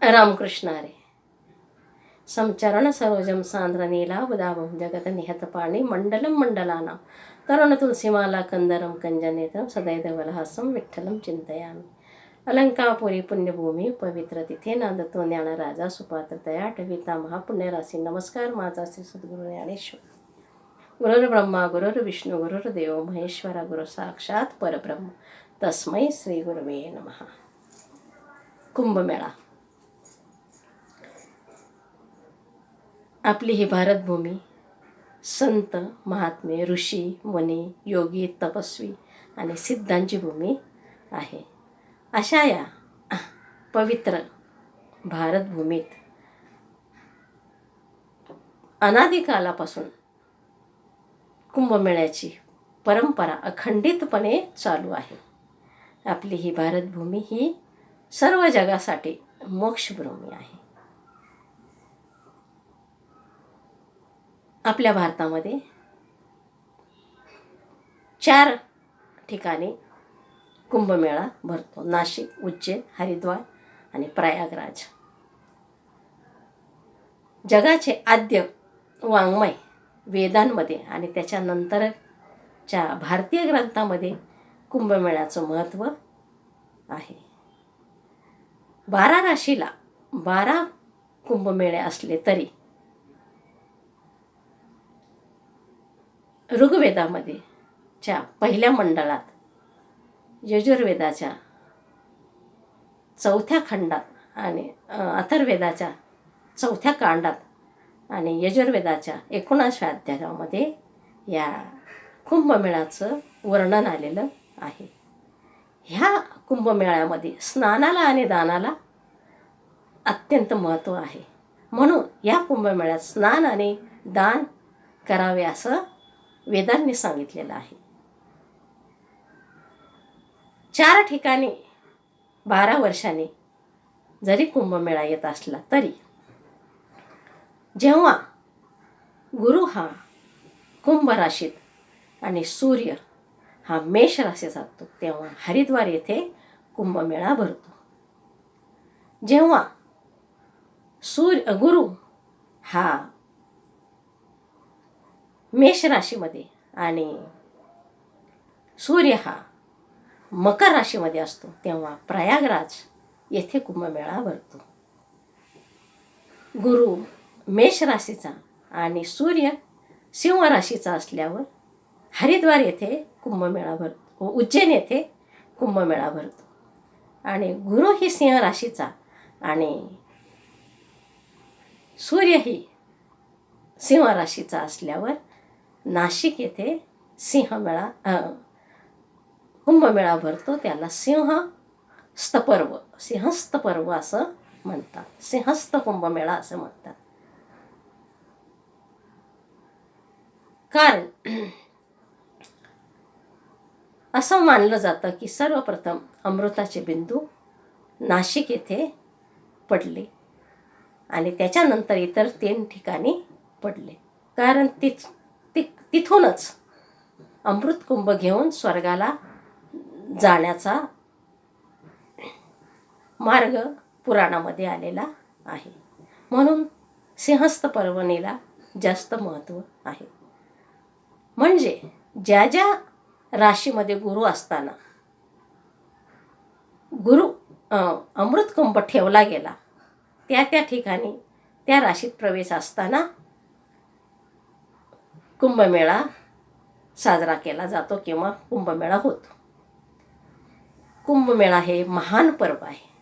रामकृष्ण हरे. समचरण सरोजम सांद्र नीलाबुदाभं जगत निहतपाणी मंडलम मंडलानां तरुण तुलसीमाला कंदरम कंजनेत्रम सदैवलहासं विठ्ठलं चिंतयामि. अलंकापुरी पुण्यभूमी पवित्र तिथे नांदतो ज्ञानराजा सुपात्रतया आठविता महापुण्यराशी. नमस्कार. माझा श्री सद्गुरू ज्ञानेश्वर. गुरुर्ब्रह्मा गुरुर्विष्णू गुरुर्देव महेश्वरा. गुरु साक्षात परब्रह्म तस्मै श्री गुरवे नमः. कुंभमेळा. आपली ही भारतभूमी संत महात्मे ऋषी मुनी योगी तपस्वी आणि सिद्धांची भूमी आहे. अशा या पवित्र भारतभूमीत अनादिकालापासून कुंभमेळ्याची परंपरा अखंडितपणे चालू आहे. आपली ही भारतभूमी ही सर्व जगासाठी मोक्षभूमी आहे. आपल्या भारतामध्ये 4 ठिकाणी कुंभमेळा भरतो. नाशिक, उज्जैन, हरिद्वार आणि प्रयागराज. जगाचे आद्य वाङ्मय वेदांमध्ये आणि त्याच्यानंतरच्या भारतीय ग्रंथामध्ये कुंभमेळ्याचं महत्त्व आहे. 12 राशीला 12 कुंभमेळे असले तरी ऋग्वेदामध्ये च्या पहिल्या मंडळात, यजुर्वेदाच्या 4थ्या खंडात आणि अथर्ववेदाच्या 4थ्या कांडात आणि यजुर्वेदाच्या 19व्या अध्यायामध्ये या कुंभमेळ्याचं वर्णन आलेलं आहे. ह्या कुंभमेळ्यामध्ये स्नानाला आणि दानाला अत्यंत महत्त्व आहे. म्हणून या कुंभमेळ्यात स्नान आणि दान करावे असं वेदांनी सांगितलेलं आहे. 4 ठिकाणी 12 वर्षांनी जरी कुंभमेळा येत असला तरी जेव्हा गुरु हा कुंभ राशीत आणि सूर्य हा मेष राशीत जातो तेव्हा हरिद्वार येथे कुंभमेळा भरतो. जेव्हा गुरु हा मेष राशीमध्ये आणि सूर्य हा मकर राशीमध्ये असतो तेव्हा प्रयागराज येथे कुंभमेळा भरतो. गुरु मेष राशीचा आणि सूर्य सिंह राशीचा असल्यावर हरिद्वार येथे कुंभमेळा भरतो, उज्जैन येथे कुंभमेळा भरतो. आणि गुरु ही सिंह राशीचा आणि सूर्य ही सिंह राशीचा असल्यावर नाशिक येथे कुंभमेळा भरतो. त्याला सिंहस्थ पर्व असं म्हणतात. सिंहस्थ कुंभमेळा असं म्हणतात. कारण असं मानलं जातं की सर्वप्रथम अमृताचे बिंदू नाशिक येथे पडले आणि त्याच्यानंतर इतर 3 ठिकाणी पडले. कारण तिथूनच अमृत कुंभ घेऊन स्वर्गाला जाण्याचा मार्ग पुराणामध्ये आलेला आहे. म्हणून सिंहस्थ पर्वणीला जास्त महत्त्व आहे. म्हणजे ज्या ज्या राशीमध्ये गुरु असताना अमृत कुंभ ठेवला गेला त्या ठिकाणी त्या राशीत प्रवेश असताना कुंभमेळा साजरा केला जातो किंवा कुंभमेळा होतो. कुंभमेळा हे महान पर्व आहे.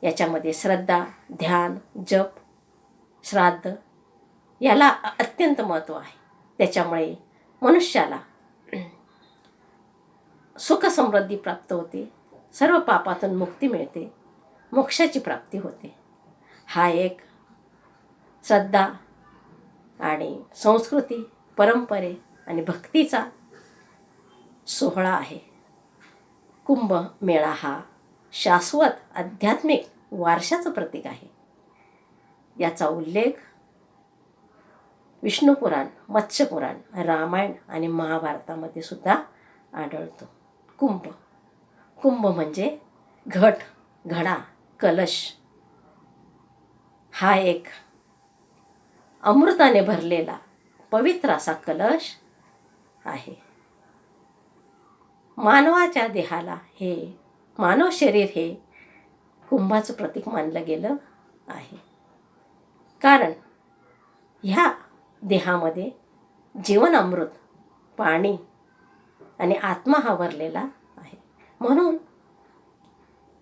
याच्यामध्ये श्रद्धा, ध्यान, जप, श्राद्ध याला अत्यंत महत्त्व आहे. त्याच्यामुळे मनुष्याला सुख समृद्धी प्राप्त होते, सर्व पापातून मुक्ती मिळते, मोक्षाची प्राप्ती होते. हा एक श्रद्धा आणि संस्कृती, परंपरे आणि भक्तीचा सोहळा आहे. कुंभमेळा हा शाश्वत आध्यात्मिक वारशाचं प्रतीक आहे. याचा उल्लेख विष्णुपुराण, मत्स्यपुराण, रामायण आणि महाभारतामध्ये सुद्धा आढळतो. कुंभ म्हणजे घट, घडा, कलश हा एक अमृताने भरलेला पवित्र असा कलश आहे. मानवाच्या देहाला हे मानव शरीर हे कुंभाचं प्रतीक मानलं गेलं आहे. कारण ह्या देहामध्ये जीवन अमृत, पाणी आणि आत्मा हा भरलेला आहे. म्हणून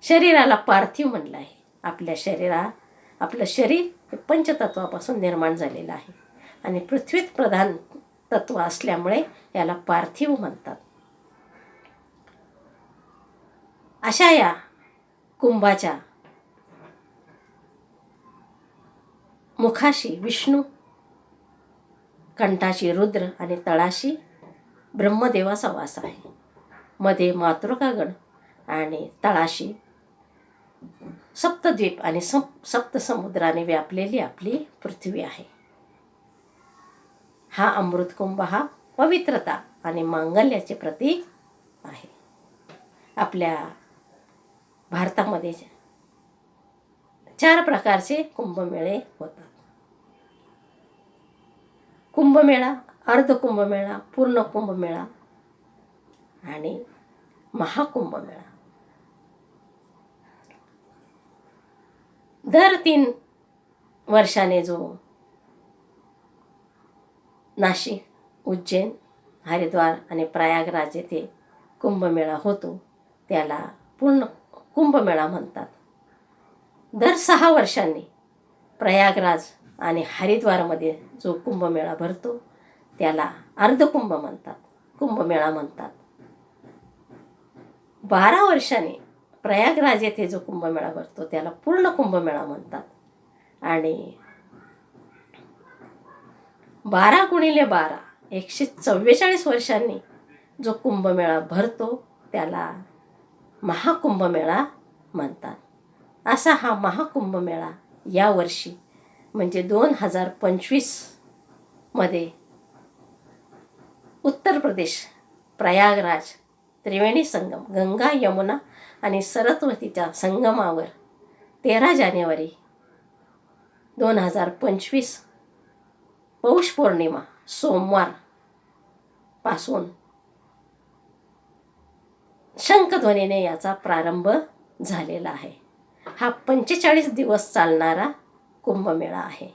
शरीराला पार्थिव म्हणलं आहे. आपलं शरीर हे पंचतत्वापासून निर्माण झालेलं आहे आणि पृथ्वीत प्रधान तत्व असल्यामुळे याला पार्थिव म्हणतात. अशा या कुंभाच्या मुखाशी विष्णू, कंठाशी रुद्र आणि तळाशी ब्रह्मदेवाचा वास आहे. मध्ये मातृकागण आणि तळाशी सप्तद्वीप आणि सप्तसमुद्राने व्यापलेली आपली पृथ्वी आहे. हा अमृतकुंभ हा पवित्रता आणि मांगल्याचे प्रतीक आहे. आपल्या भारतामध्ये 4 प्रकारचे कुंभमेळे होतात. कुंभमेळा, अर्ध कुंभमेळा, पूर्ण कुंभमेळा आणि महाकुंभमेळा. दर 3 वर्षाने जो नाशिक, उज्जैन, हरिद्वार आणि प्रयागराज येथे कुंभमेळा होतो त्याला पूर्ण कुंभमेळा म्हणतात. दर 6 वर्षांनी प्रयागराज आणि हरिद्वारमध्ये जो कुंभमेळा भरतो त्याला अर्धकुंभ म्हणतात, कुंभमेळा म्हणतात. 12 वर्षांनी प्रयागराज येथे जो कुंभमेळा भरतो त्याला पूर्ण कुंभमेळा म्हणतात. आणि 12 × 12 144 वर्षांनी जो कुंभमेळा भरतो त्याला महाकुंभमेळा म्हणतात. असा हा महाकुंभमेळा यावर्षी म्हणजे 2025 मध्ये उत्तर प्रदेश प्रयागराज त्रिवेणी संगम, गंगा, यमुना आणि सरस्वतीच्या संगमावर 13 जानेवारी 2025 पौष पौर्णिमा सोमवार पासून शंखध्वनीने याचा प्रारंभ झालेला आहे. हा 45 दिवस चालणारा कुंभमेळा आहे.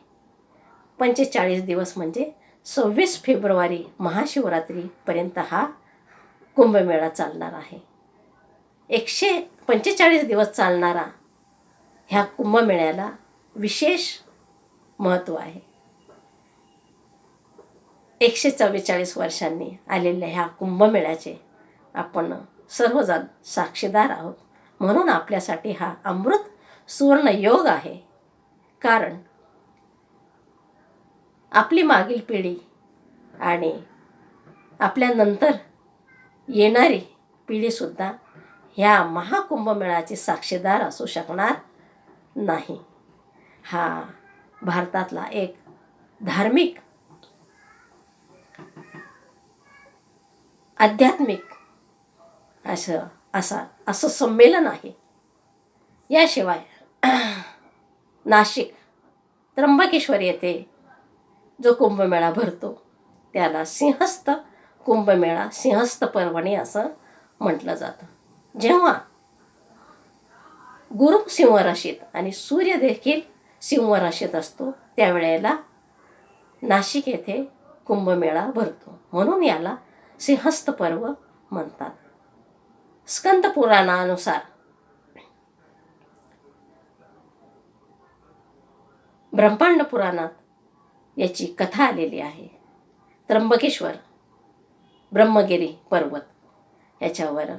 45 दिवस म्हणजे 26 फेब्रुवारी महाशिवरात्रीपर्यंत हा कुंभमेळा चालणार आहे. 145 दिवस चालणारा ह्या कुंभमेळ्याला विशेष महत्त्व आहे. 144 वर्षांनी आलेल्या ह्या कुंभमेळ्याचे आपण सर्वजण साक्षीदार आहोत. म्हणून आपल्यासाठी हा अमृत सुवर्ण योग आहे. कारण आपली मागील पिढी आणि आपल्यानंतर येणारी पिढीसुद्धा ह्या महाकुंभमेळ्याचे साक्षीदार असू शकणार नाही. हा भारतातला एक धार्मिक, आध्यात्मिक असं संमेलन आहे. याशिवाय नाशिक त्र्यंबकेश्वर येथे जो कुंभमेळा भरतो त्याला सिंहस्थ कुंभमेळा, सिंहस्थ पर्वणी असं म्हटलं जातं. जेव्हा गुरु सिंह राशीत आणि सूर्य देखील सिंह राशीत असतो त्यावेळेला नाशिक येथे कुंभमेळा भरतो. म्हणून याला सिंहस्थ पर्व म्हणतात. स्कंद पुराणानुसार ब्रह्मांड पुराणात याची कथा आलेली आहे. त्र्यंबकेश्वर ब्रह्मगिरी पर्वत याच्यावर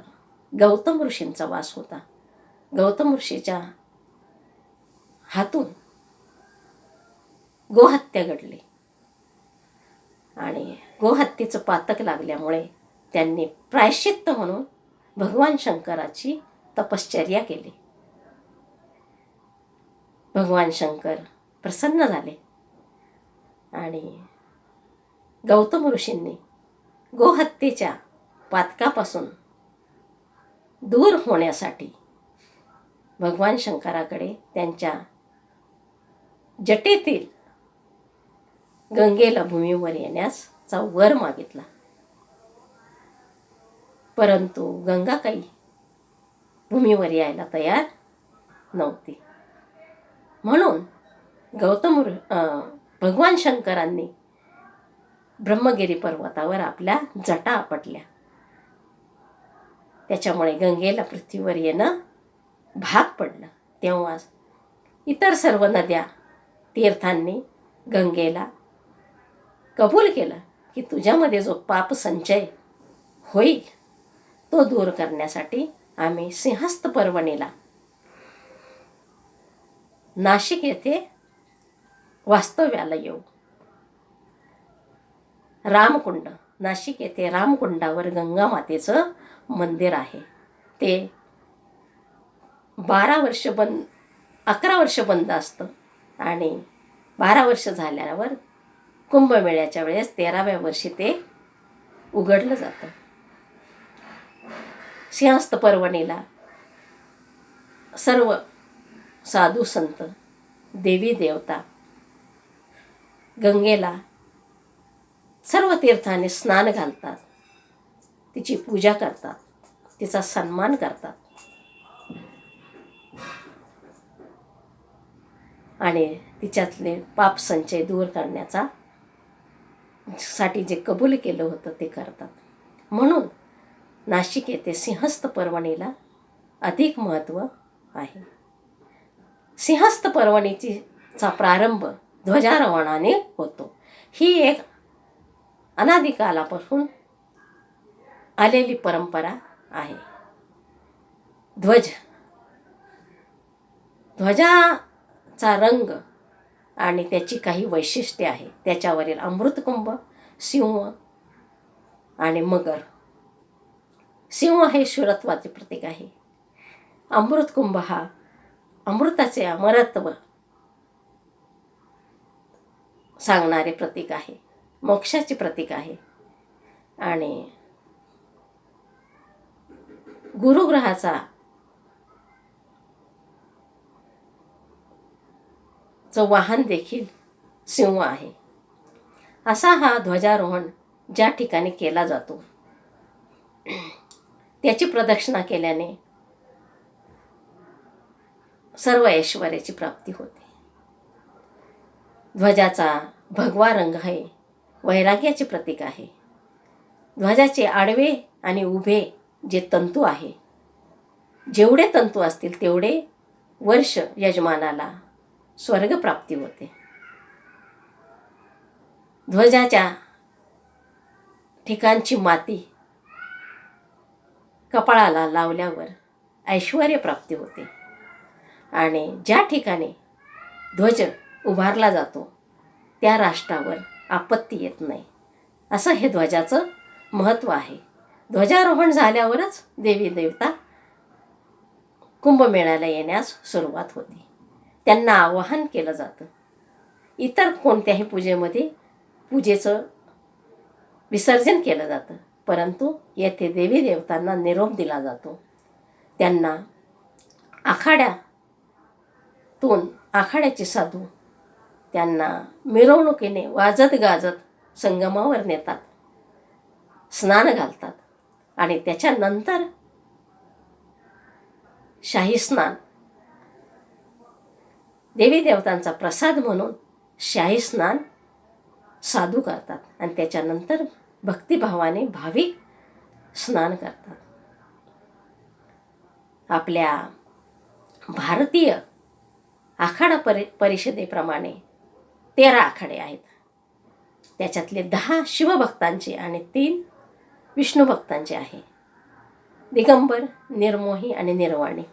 गौतम ऋषींचा वास होता. गौतम ऋषीच्या हातून गोहत्या घडली आणि गोहत्येचं पातक लागल्यामुळे त्यांनी प्रायश्चित्त म्हणून भगवान शंकराची तपश्चर्या केली. भगवान शंकर प्रसन्न झाले आणि गौतम ऋषींनी गोहत्येच्या पातकापासून दूर होण्यासाठी भगवान शंकराकडे त्यांच्या जटेतील गंगेला भूमीवर येण्याचा वर मागितला, परंतु गंगा काही भूमीवर यायला तयार नव्हती. म्हणून भगवान शंकरांनी ब्रह्मगिरी पर्वतावर आपल्या जटा आपटल्या. त्याच्यामुळे गंगेला पृथ्वीवर येणं भाग पडलं. तेव्हा इतर सर्व नद्या तीर्थांनी गंगेला कबूल केलं की तुझ्यामध्ये जो पाप संचय होईल तो दूर करण्यासाठी आम्ही सिंहस्थ पर्वणीला नाशिक येथे वास्तव्याला येऊ. रामकुंड, नाशिक येथे रामकुंडावर गंगा मातेचं मंदिर आहे. ते 11 वर्ष बंद असतं आणि 12 वर्ष झाल्यावर कुंभमेळ्याच्या वेळेस 13व्या वर्षी ते उघडलं जातं. सिंहस्थ पर्वणीला सर्व साधू संत, देवी देवता गंगेला सर्व तीर्थाने स्नान घालतात, तिची पूजा करतात, तिचा सन्मान करतात आणि तिच्यातले पाप संचय दूर करण्याचा साठी जे कबूल केलं होतं ते करतात. म्हणून नाशिक येथे सिंहस्थ पर्वणीला अधिक महत्त्व आहे. सिंहस्थ पर्वणीचा प्रारंभ ध्वजारोहणाने होतो. ही एक अनादिकालापासून आलेली परंपरा आहे. ध्वजाचा रंग आणि त्याची काही वैशिष्ट्ये आहेत. त्याच्यावरील अमृतकुंभ, सिंह आणि मगर. सिंह हे शूरत्वाचे प्रतीक आहे. अमृतकुंभ हा अमृताचे अमरत्व सांगणारे प्रतीक आहे, मोक्षाचे प्रतीक आहे. आणि गुरुग्रहाचा वाहन देखील सिंह आहे. असा हा ध्वजारोहण ज्या ठिकाणी केला जातो त्याची प्रदक्षिणा केल्याने सर्व ऐश्वर्याची प्राप्ती होते. ध्वजाचा भगवा रंग हे वैराग्याचे प्रतीक आहे. ध्वजाचे आडवे आणि उभे जे तंतू आहे, जेवढे तंतू असतील तेवढे वर्ष यजमानाला स्वर्गप्राप्ती होते. ध्वजाच्या ठिकाणची माती कपाळाला लावल्यावर ऐश्वर्य प्राप्ती होते आणि ज्या ठिकाणी ध्वज उभारला जातो त्या राष्ट्रावर आपत्ती येत नाही, असं हे ध्वजाचं महत्त्व आहे. ध्वजारोहण झाल्यावरच देवी देवता कुंभमेळ्याला येण्यास सुरुवात होते. त्यांना आवाहन केलं जातं. इतर कोणत्याही पूजेचं विसर्जन केलं जातं, परंतु येथे देवी देवतांना निरोप दिला जातो. त्यांना आखाड्याचे साधू त्यांना मिरवणुकीने वाजत गाजत संगमावर नेतात, स्नान घालतात आणि त्याच्यानंतर शाही स्नान, देवी देवतांचा प्रसाद म्हणून शाही स्नान साधू करतात आणि त्याच्यानंतर भक्तिभावाने भाविक स्नान करतात. आपल्या भारतीय आखाडा परिषदेप्रमाणे 13 आखाडे आहेत. त्याच्यातले 10 शिवभक्तांचे आणि 3 विष्णू भक्तांचे आहे. दिगंबर, निर्मोही आणि निर्वाणी.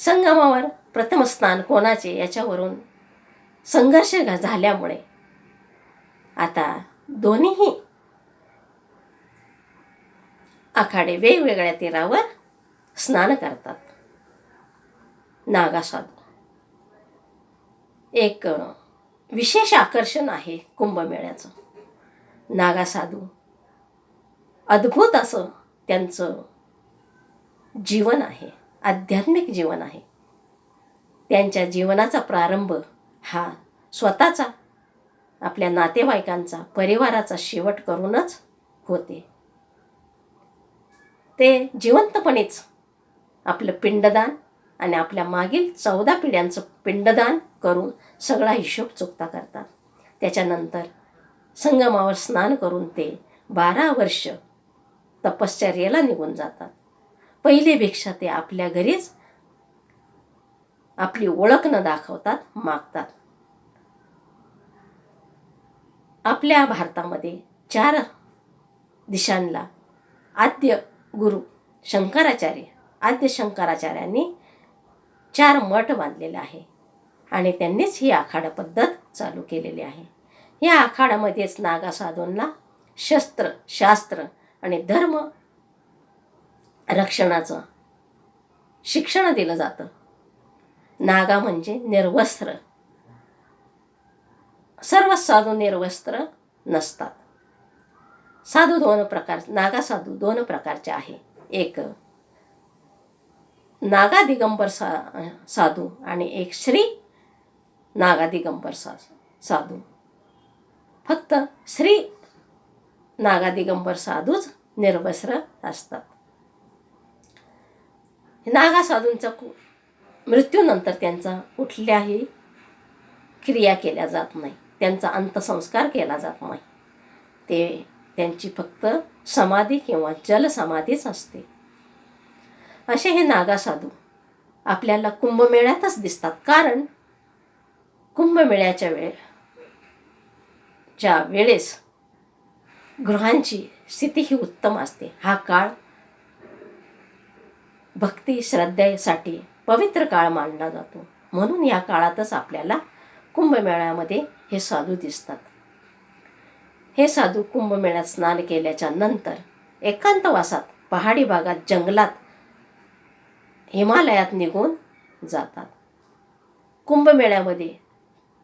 संगमावर प्रथम स्थान कोणाचे याच्यावरून संघर्ष झाल्यामुळे आता दोन्हीही आखाडे वेगवेगळ्या तीरावर स्नान करतात. नागा साधू एक विशेष आकर्षण आहे कुंभमेळ्याचं. नागा साधू अद्भुत असं त्यांचं जीवन आहे, आध्यात्मिक जीवन आहे. त्यांच्या जीवनाचा प्रारंभ हा स्वतःचा, आपल्या नातेवाईकांचा, परिवाराचा शेवट करूनच होते. ते जिवंतपणेच आपलं पिंडदान आणि आपल्या मागील 14 पिढ्यांचं पिंडदान करून सगळा हिशोब चुकता करतात. त्याच्यानंतर संगमावर स्नान करून ते 12 वर्ष तपश्चर्येला निघून जातात. पहिली भिक्षा ते आपल्या घरीच आपली ओळख न दाखवतात मागतात. आपल्या भारतामध्ये 4 दिशांना आद्य गुरु शंकराचार्य, आद्य शंकराचार्यांनी 4 मठ बांधलेले आहे आणि त्यांनीच ही आखाडा पद्धत चालू केलेली आहे. या आखाड्यामध्येच नागा साधूंना शस्त्र, शास्त्र आणि धर्म रक्षणाचं शिक्षण दिलं जातं. नागा म्हणजे निर्वस्त्र. सर्व साधू निर्वस्त्र नसतात. साधू 2 प्रकार, नागा साधू 2 प्रकारचे आहे. एक नागा दिगंबर साधू आणि एक श्री नागा दिगंबर साधू. फक्त श्री नागा दिगंबर साधूच निर्वस्त्र असतात. नागा साधूंचा मृत्यूनंतर त्यांचा कुठल्याही क्रिया केल्या जात नाही, त्यांचा अंत्यसंस्कार केला जात नाही. त्यांची फक्त समाधी किंवा जलसमाधीच असते. असे हे नागा साधू आपल्याला कुंभमेळ्यातच दिसतात. कारण कुंभमेळ्याच्या वेळेस गृहांची स्थिती ही उत्तम असते. हा काळ भक्ती श्रद्धेसाठी पवित्र काळ मानला जातो. म्हणून या काळातच आपल्याला कुंभमेळ्यामध्ये हे साधू दिसतात. हे साधू कुंभमेळ्यात स्नान केल्याच्या नंतर एकांतवासात, पहाडी भागात, जंगलात, हिमालयात निघून जातात. कुंभमेळ्यामध्ये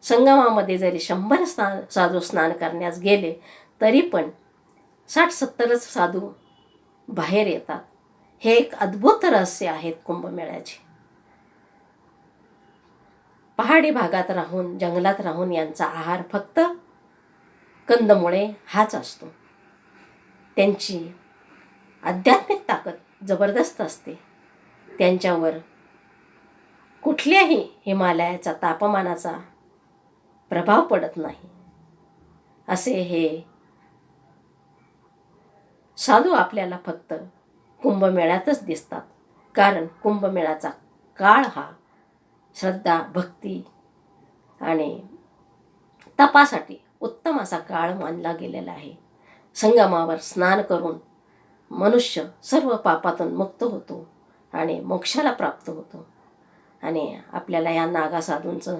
संगमामध्ये जरी 100 साधू स्नान करण्यास गेले तरी पण 60-70 साधू बाहेर येतात. हे एक अद्भुत रहस्य आहेत कुंभमेळ्याचे. पहाडी भागात राहून, जंगलात राहून यांचा आहार फक्त कंदमुळे हाच असतो. त्यांची आध्यात्मिक ताकद जबरदस्त असते. त्यांच्यावर कुठल्याही हिमालयाचा तापमानाचा प्रभाव पडत नाही. असे हे साधू आपल्याला फक्त कुंभमेळ्यातच दिसतात. कारण कुंभमेळ्याचा काळ हा श्रद्धा, भक्ती आणि तपासाठी उत्तम असा काळ मानला गेलेला आहे. संगमावर स्नान करून मनुष्य सर्व पापातून मुक्त होतो आणि मोक्षाला प्राप्त होतो. आणि आपल्याला या नागा साधूंचं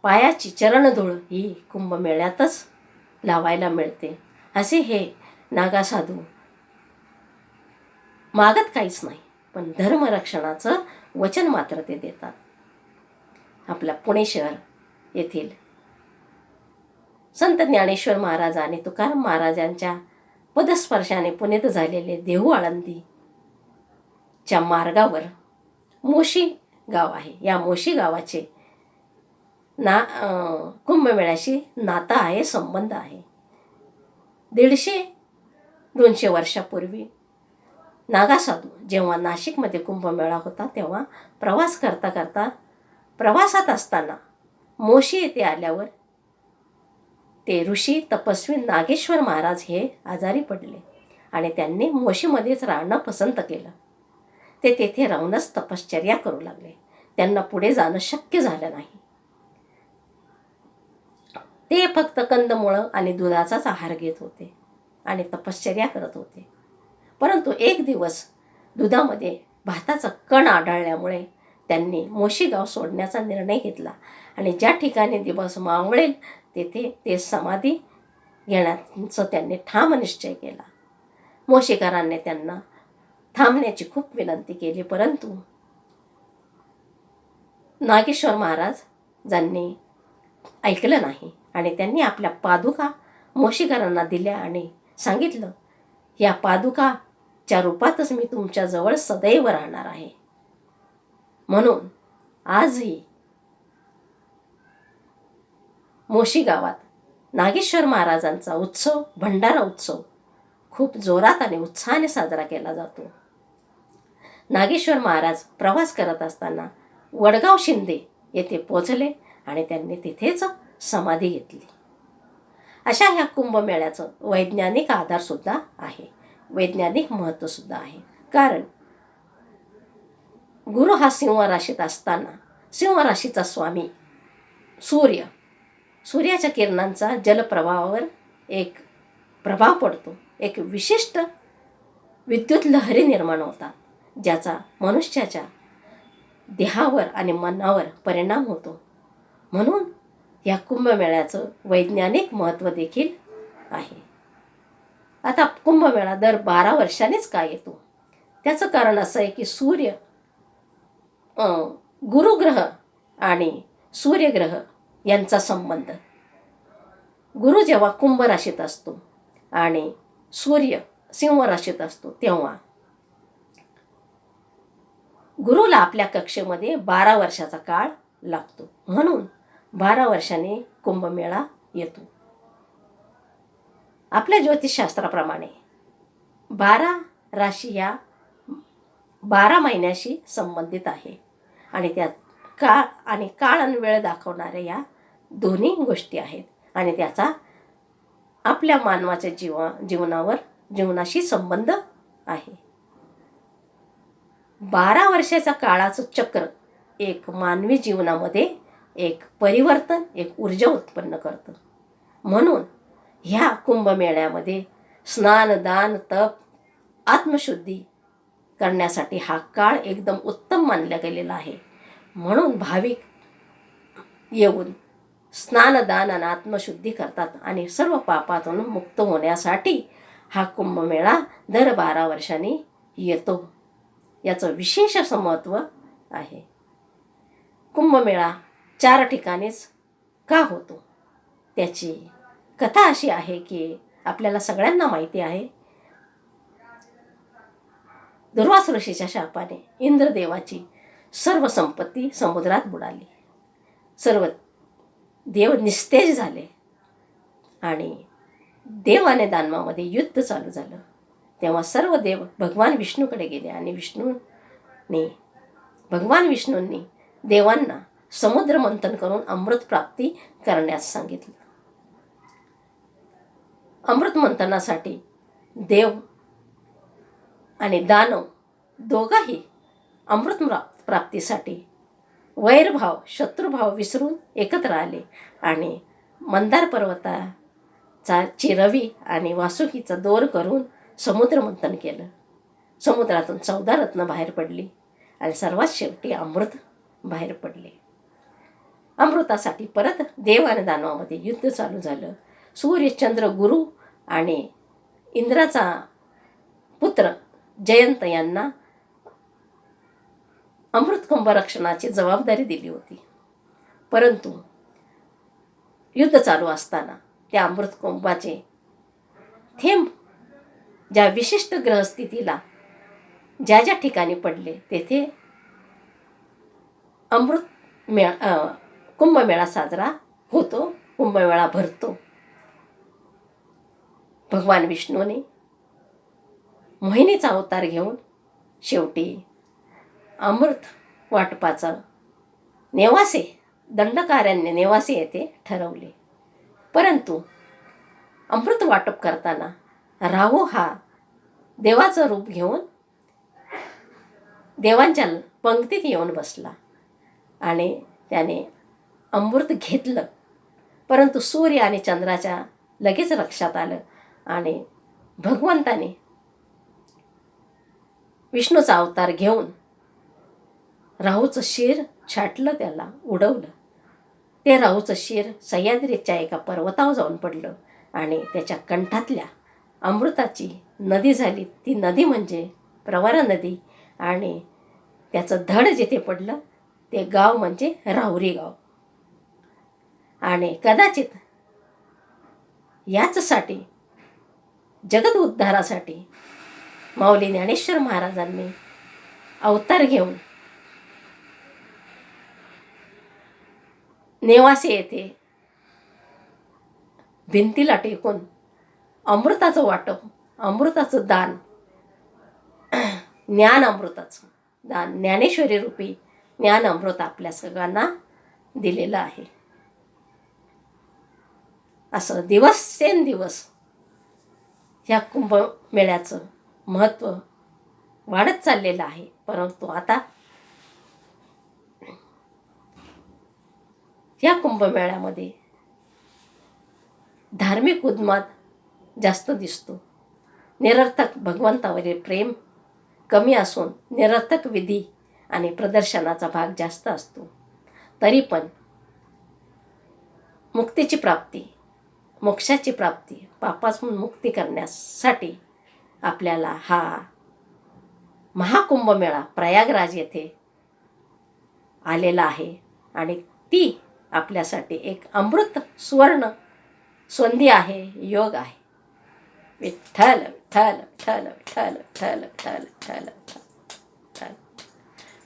पायाची चरणधूळ ही कुंभमेळ्यातच लावायला मिळते. असे हे नागा साधू मागत काहीच नाही, पण धर्मरक्षणाचं वचन मात्र ते देतात. आपल्या पुणे शहर येथील संत ज्ञानेश्वर महाराज आणि तुकाराम महाराजांच्या पदस्पर्शाने पुनीत झालेले देहू आळंदीच्या मार्गावर मोशी गाव आहे. या मोशी गावाचे कुंभमेळ्याशी नाता आहे, संबंध आहे. 150-200 वर्षापूर्वी नागा साधू जेव्हा नाशिकमध्ये कुंभमेळा होता तेव्हा प्रवासात असताना मोशी येथे आल्यावर ते ऋषी तपस्वी नागेश्वर महाराज हे आजारी पडले आणि त्यांनी मोशीमध्येच राहणं पसंत केलं. ते तेथे राहूनच तपश्चर्या करू लागले. त्यांना पुढे जाणं शक्य झालं नाही. ते फक्त कंदमुळं आणि दुधाचाच आहार घेत होते आणि तपश्चर्या करत होते. परंतु एक दिवस दुधामध्ये भाताचा कण आढळल्यामुळे त्यांनी मोशी गाव सोडण्याचा निर्णय घेतला आणि ज्या ठिकाणी दिवस मावळेल तेथे ते समाधी घेण्याचा त्यांनी ठाम निश्चय केला. मोशीकरांनी त्यांना थांबण्याची खूप विनंती केली, परंतु नागेश्वर महाराज ज्यांनी ऐकलं नाही आणि त्यांनी आपल्या पादुका मोशीकरांना दिल्या आणि सांगितलं, या पादुकाच्या रूपातच मी तुमच्याजवळ सदैव राहणार आहे. म्हणून आजही मोशी गावात नागेश्वर महाराजांचा उत्सव, भंडारा उत्सव खूप जोरात आणि उत्साहाने साजरा केला जातो. नागेश्वर महाराज प्रवास करत असताना वडगाव शिंदे येथे पोचले आणि त्यांनी तिथेच समाधी घेतली. अशा ह्या कुंभमेळ्याचं वैज्ञानिक आधारसुद्धा आहे, वैज्ञानिक महत्त्वसुद्धा आहे. कारण गुरु हा सिंह राशीत असताना सिंह राशीचा स्वामी सूर्याच्या किरणांचा जलप्रवाहावर एक प्रभाव पडतो. एक विशिष्ट विद्युत लहरी निर्माण होतात, ज्याचा मनुष्याच्या देहावर आणि मनावर परिणाम होतो. म्हणून या कुंभमेळ्याचं वैज्ञानिक महत्त्व देखील आहे. आता कुंभमेळा दर 12 वर्षांनीच का येतो? त्याचं कारण असं आहे की गुरुग्रह आणि सूर्यग्रह यांचा संबंध. गुरु जेव्हा कुंभ राशीत असतो आणि सूर्य सिंह राशीत असतो, तेव्हा गुरुला आपल्या कक्षेमध्ये 12 वर्षाचा काळ लागतो. म्हणून 12 वर्षांनी कुंभमेळा येतो. आपल्या ज्योतिषशास्त्राप्रमाणे 12 राशी या 12 महिन्याशी संबंधित आहे आणि त्यात काळ आणि वेळ दाखवणाऱ्या या दोन्ही गोष्टी आहेत आणि त्याचा आपल्या मानवाच्या जीवनाशी संबंध आहे. 12 वर्षाच्या काळाचं चक्र एक मानवी जीवनामध्ये एक परिवर्तन, एक ऊर्जा उत्पन्न करतं. म्हणून ह्या कुंभमेळ्यामध्ये स्नान, दान, तप, आत्मशुद्धी करण्यासाठी हा काळ एकदम उत्तम मानला गेलेला आहे. म्हणून भाविक येऊन स्नानदान आणि आत्मशुद्धी करतात आणि सर्व पापातून मुक्त होण्यासाठी हा कुंभमेळा दर 12 वर्षांनी येतो. याचं विशेष असं महत्त्व आहे. कुंभमेळा 4 ठिकाणीच का होतो? त्याची कथा अशी आहे की आपल्याला सगळ्यांना माहिती आहे, दुर्वास ऋषीच्या शापाने इंद्रदेवाची सर्व संपत्ती समुद्रात बुडाली. सर्व देव निस्तेज झाले आणि देव आणि दानवामध्ये युद्ध चालू झालं. तेव्हा सर्व देव भगवान विष्णूकडे गेले आणि भगवान विष्णूंनी देवांना समुद्र मंथन करून अमृत प्राप्ती करण्यास सांगितलं. अमृत मंथनासाठी देव आणि दानव दोघाही अमृत प्राप्तीसाठी वैरभाव, शत्रुभाव विसरून एकत्र आले आणि मंदार पर्वताचा रवी आणि वासुकीचा दोर करून समुद्र मंथन केलं. समुद्रातून 14 रत्न बाहेर पडली आणि सर्वात शेवटी अमृत बाहेर पडले. अमृतासाठी परत देव आणि दानवामध्ये युद्ध चालू झालं. सूर्य, चंद्र, गुरु आणि इंद्राचा पुत्र जयंत यांना अमृत कुंभ रक्षणाची जबाबदारी दिली होती. परंतु युद्ध चालू असताना त्या अमृत कुंभाचे थेंब ज्या विशिष्ट ग्रहस्थितीला ज्या ठिकाणी पडले तेथे कुंभमेळा साजरा होतो, कुंभमेळा भरतो. भगवान विष्णूने मोहिनीचा अवतार घेऊन शेवटी अमृत वाटपाचा दंडकारण्य नेवासे येथे ठरवले. परंतु अमृत वाटप करताना राहू हा देवाचं रूप घेऊन देवांच्या पंक्तीत येऊन बसला आणि त्याने अमृत घेतलं. परंतु सूर्य आणि चंद्राच्या लगेच लक्षात आलं आणि भगवंताने विष्णूचा अवतार घेऊन राहूचं शिर छाटलं, त्याला उडवलं. ते राहूचं शिर सह्याद्रीच्या एका पर्वतावर जाऊन पडलं आणि त्याच्या कंठातल्या अमृताची नदी झाली. ती नदी म्हणजे प्रवरा नदी आणि त्याचं धड जिथे पडलं ते गाव म्हणजे राहुरी गाव. आणि कदाचित याचसाठी जगत उद्धारासाठी माऊली ज्ञानेश्वर महाराजांनी अवतार घेऊन नेवासे येथे भिंतीला टेकून अमृताचं वाटप, अमृताचं दान, ज्ञान अमृताचं दान, ज्ञानेश्वरी रूपी ज्ञान अमृत आपल्या सगळ्यांना दिलेलं आहे. असं दिवसेंदिवस ह्या कुंभमेळ्याचं महत्त्व वाढत चाललेलं आहे. परंतु आता या कुंभमेळ्यामध्ये धार्मिक उन्माद जास्त दिसतो. निरर्थक भगवंतावरील प्रेम कमी असून निरर्थक विधी आणि प्रदर्शनाचा भाग जास्त असतो. तरी पण मुक्तीची प्राप्ती, मोक्षाची प्राप्ती, पापापासून मुक्ती करण्यासाठी आपल्याला हा महाकुंभमेळा प्रयागराज येथे आलेला आहे. आणि ती आपल्यासाठी एक अमृत सुवर्ण संधी आहे, योग आहे. विठ्ठल विठ्ठल विठ्ठल विठ्ठल विठ्ठल विठ्ठल विठ्ठल विठ्ठल.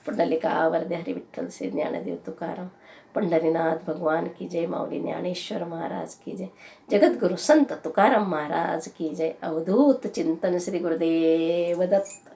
पुंडलिका वरदे हरी विठ्ठल श्री ज्ञानदेव तुकाराम. पंढरीनाथ भगवान की जय. माऊली ज्ञानेश्वर महाराज की जय. जगद्गुरु संत तुकाराम महाराज की जय. अवधूत चिंतन श्री गुरुदेव दत्त.